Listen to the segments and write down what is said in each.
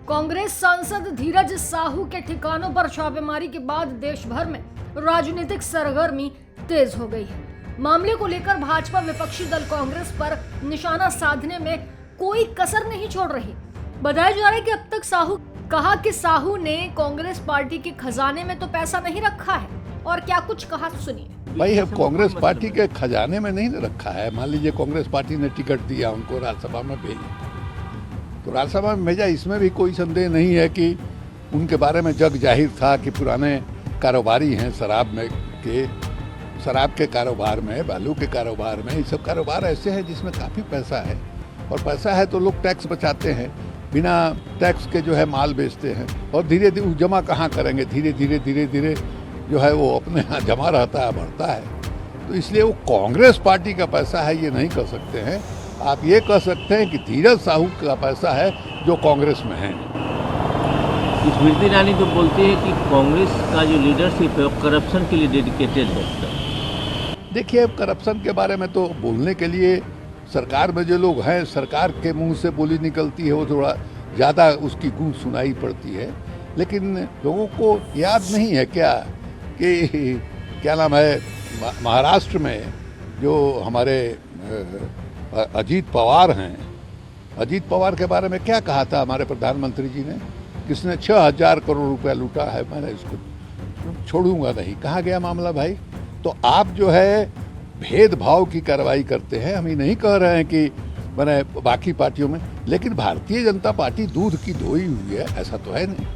कांग्रेस सांसद धीरज साहू के ठिकानों पर छापेमारी के बाद देश भर में राजनीतिक सरगर्मी तेज हो गई है। मामले को लेकर भाजपा विपक्षी दल कांग्रेस पर निशाना साधने में कोई कसर नहीं छोड़ रही। बताया जा रहा है कि अब तक साहू ने कांग्रेस पार्टी के खजाने में तो पैसा नहीं रखा है। और क्या कुछ कहा सुनिए। भाई अब कांग्रेस पार्टी के खजाने में नहीं रखा है। मान लीजिए कांग्रेस पार्टी ने टिकट दिया, उनको राज्यसभा में भेजा, तो राज्यसभा में भेजा, इसमें भी कोई संदेह नहीं है कि उनके बारे में जग जाहिर था कि पुराने कारोबारी हैं शराब के कारोबार में, बालू के कारोबार में। ये सब कारोबार ऐसे हैं जिसमें काफ़ी पैसा है, और पैसा है तो लोग टैक्स बचाते हैं, बिना टैक्स के जो है माल बेचते हैं, और धीरे धीरे जमा कहाँ करेंगे, धीरे धीरे जो है वो अपने यहाँ जमा रहता है, बढ़ता है। तो इसलिए वो कांग्रेस पार्टी का पैसा है ये नहीं कह सकते हैं। आप ये कह सकते हैं कि धीरज साहू का पैसा है जो कांग्रेस में है। स्मृति ईरानी तो बोलती है कि कांग्रेस का जो लीडरशिप है वो करप्शन के लिए डेडिकेटेड है। देखिए, करप्शन के बारे में तो बोलने के लिए सरकार में जो लोग हैं, सरकार के मुंह से बोली निकलती है, वो थोड़ा ज़्यादा उसकी गूंज सुनाई पड़ती है। लेकिन लोगों को याद नहीं है क्या नाम है, महाराष्ट्र में जो हमारे अजीत पवार हैं, अजीत पवार के बारे में क्या कहा था हमारे प्रधानमंत्री जी ने, किसने 6000 करोड़ रुपया लूटा है, मैंने इसको छोड़ूंगा नहीं। कहाँ गया मामला भाई? तो आप जो है भेदभाव की कार्रवाई करते हैं। हम ये नहीं कह रहे हैं कि मैंने बाकी पार्टियों में, लेकिन भारतीय जनता पार्टी दूध की धोई हुई है, ऐसा तो है नहीं।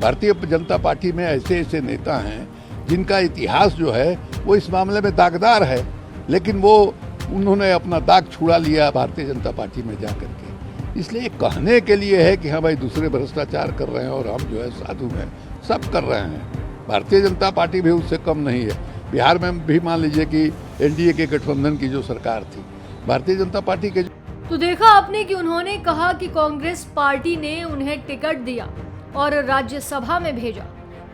भारतीय जनता पार्टी में ऐसे नेता हैं जिनका इतिहास जो है वो इस मामले में दागदार है, लेकिन उन्होंने अपना दाग छुड़ा लिया भारतीय जनता पार्टी में जा करके। इसलिए कहने के लिए है कि हाँ भाई दूसरे भ्रष्टाचार कर रहे हैं और हम जो है साधु हैं, सब कर रहे हैं। भारतीय जनता पार्टी भी उससे कम नहीं है। बिहार में भी मान लीजिए कि एनडीए के गठबंधन की जो सरकार थी, भारतीय जनता पार्टी के तो देखा आपने कि उन्होंने कहा कि कांग्रेस पार्टी ने उन्हें टिकट दिया और राज्यसभा में भेजा।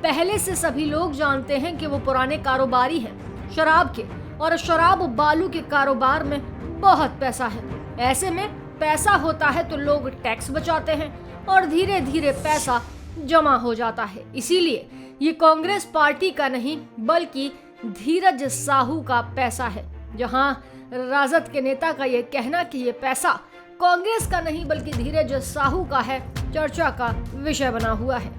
पहले से सभी लोग जानते हैं कि वो पुराने कारोबारी हैं शराब के, और शराब बालू के कारोबार में बहुत पैसा है। ऐसे में पैसा होता है तो लोग टैक्स बचाते हैं और धीरे धीरे पैसा जमा हो जाता है। इसीलिए ये कांग्रेस पार्टी का नहीं बल्कि धीरज साहू का पैसा है। जहां राजद के नेता का ये कहना कि ये पैसा कांग्रेस का नहीं बल्कि धीरज साहू का है, चर्चा का विषय बना हुआ है।